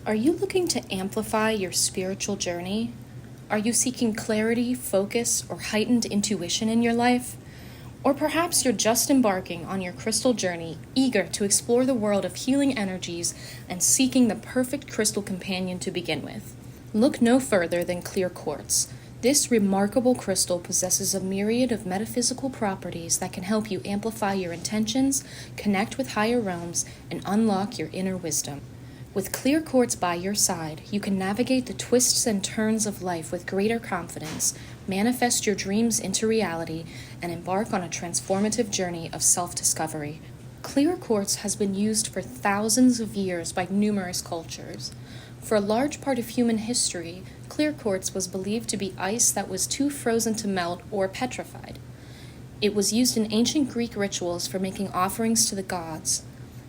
Are you looking to amplify your spiritual journey? Are you seeking clarity, focus, or heightened intuition in your life? Or perhaps you're just embarking on your crystal journey, eager to explore the world of healing energies and seeking the perfect crystal companion to begin with. Look no further than Clear Quartz. This remarkable crystal possesses a myriad of metaphysical properties that can help you amplify your intentions, connect with higher realms, and unlock your inner wisdom. With Clear Quartz by your side, you can navigate the twists and turns of life with greater confidence, manifest your dreams into reality, and embark on a transformative journey of self-discovery. Clear Quartz has been used for thousands of years by numerous cultures. For a large part of human history, clear quartz was believed to be ice that was too frozen to melt or petrified. It was used in ancient Greek rituals for making offerings to the gods.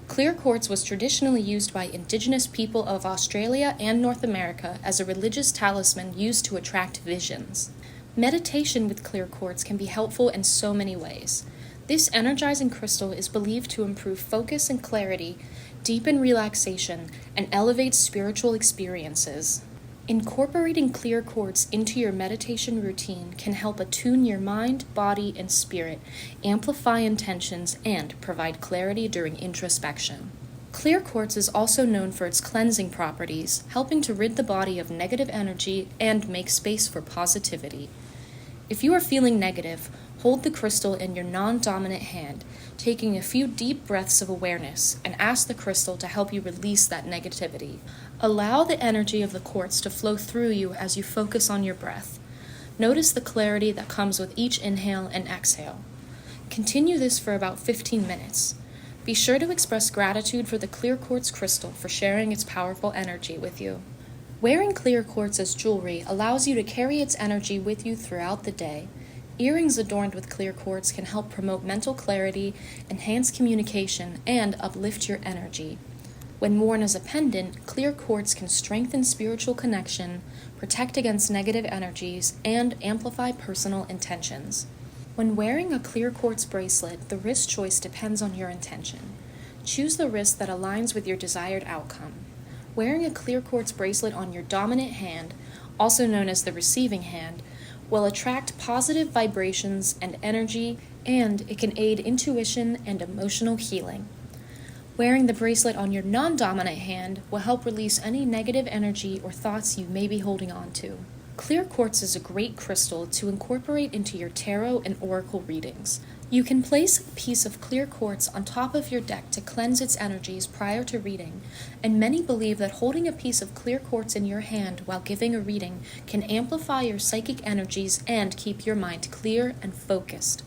Clear quartz was traditionally used by indigenous people of Australia and North America as a religious talisman used to attract visions. Meditation with clear quartz can be helpful in so many ways. This energizing crystal is believed to improve focus and clarity, deepen relaxation, and elevate spiritual experiences. Incorporating clear quartz into your meditation routine can help attune your mind, body, and spirit, amplify intentions, and provide clarity during introspection. Clear quartz is also known for its cleansing properties, helping to rid the body of negative energy and make space for positivity. If you are feeling negative, hold the crystal in your non-dominant hand, taking a few deep breaths of awareness, and ask the crystal to help you release that negativity. Allow the energy of the quartz to flow through you as you focus on your breath. Notice the clarity that comes with each inhale and exhale. Continue this for about 15 minutes. Be sure to express gratitude for the clear quartz crystal for sharing its powerful energy with you. Wearing clear quartz as jewelry allows you to carry its energy with you throughout the day. Earrings adorned with clear quartz can help promote mental clarity, enhance communication, and uplift your energy. When worn as a pendant, clear quartz can strengthen spiritual connection, protect against negative energies, and amplify personal intentions. When wearing a clear quartz bracelet, the wrist choice depends on your intention. Choose the wrist that aligns with your desired outcome. Wearing a clear quartz bracelet on your dominant hand, also known as the receiving hand, will attract positive vibrations and energy, and it can aid intuition and emotional healing. Wearing the bracelet on your non-dominant hand will help release any negative energy or thoughts you may be holding on to. Clear quartz is a great crystal to incorporate into your tarot and oracle readings. You can place a piece of clear quartz on top of your deck to cleanse its energies prior to reading, and many believe that holding a piece of clear quartz in your hand while giving a reading can amplify your psychic energies and keep your mind clear and focused.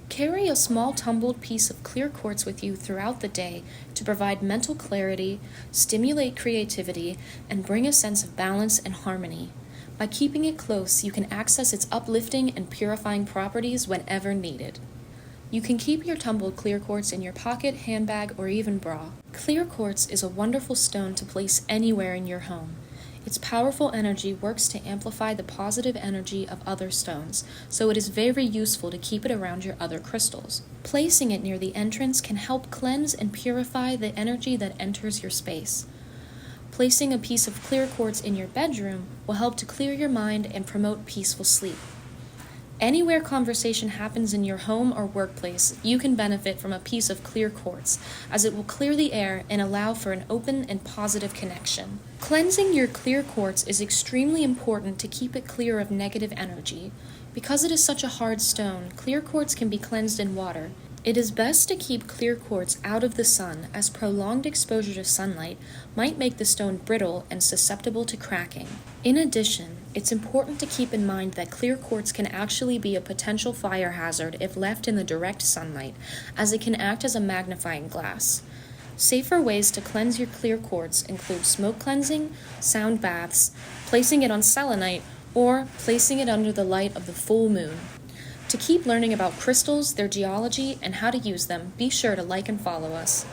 Carry a small tumbled piece of clear quartz with you throughout the day to provide mental clarity, stimulate creativity, and bring a sense of balance and harmony. By keeping it close, you can access its uplifting and purifying properties whenever needed. You can keep your tumbled clear quartz in your pocket, handbag, or even bra. Clear quartz is a wonderful stone to place anywhere in your home. Its powerful energy works to amplify the positive energy of other stones, so it is very useful to keep it around your other crystals. Placing it near the entrance can help cleanse and purify the energy that enters your space. Placing a piece of clear quartz in your bedroom will help to clear your mind and promote peaceful sleep. Anywhere conversation happens in your home or workplace, you can benefit from a piece of clear quartz, as it will clear the air and allow for an open and positive connection. Cleansing your clear quartz is extremely important to keep it clear of negative energy. Because it is such a hard stone, clear quartz can be cleansed in water. It is best to keep clear quartz out of the sun, as prolonged exposure to sunlight might make the stone brittle and susceptible to cracking. In addition, it's important to keep in mind that clear quartz can actually be a potential fire hazard if left in the direct sunlight, as it can act as a magnifying glass. Safer ways to cleanse your clear quartz include smoke cleansing, sound baths, placing it on selenite, or placing it under the light of the full moon. To keep learning about crystals, their geology, and how to use them, be sure to like and follow us.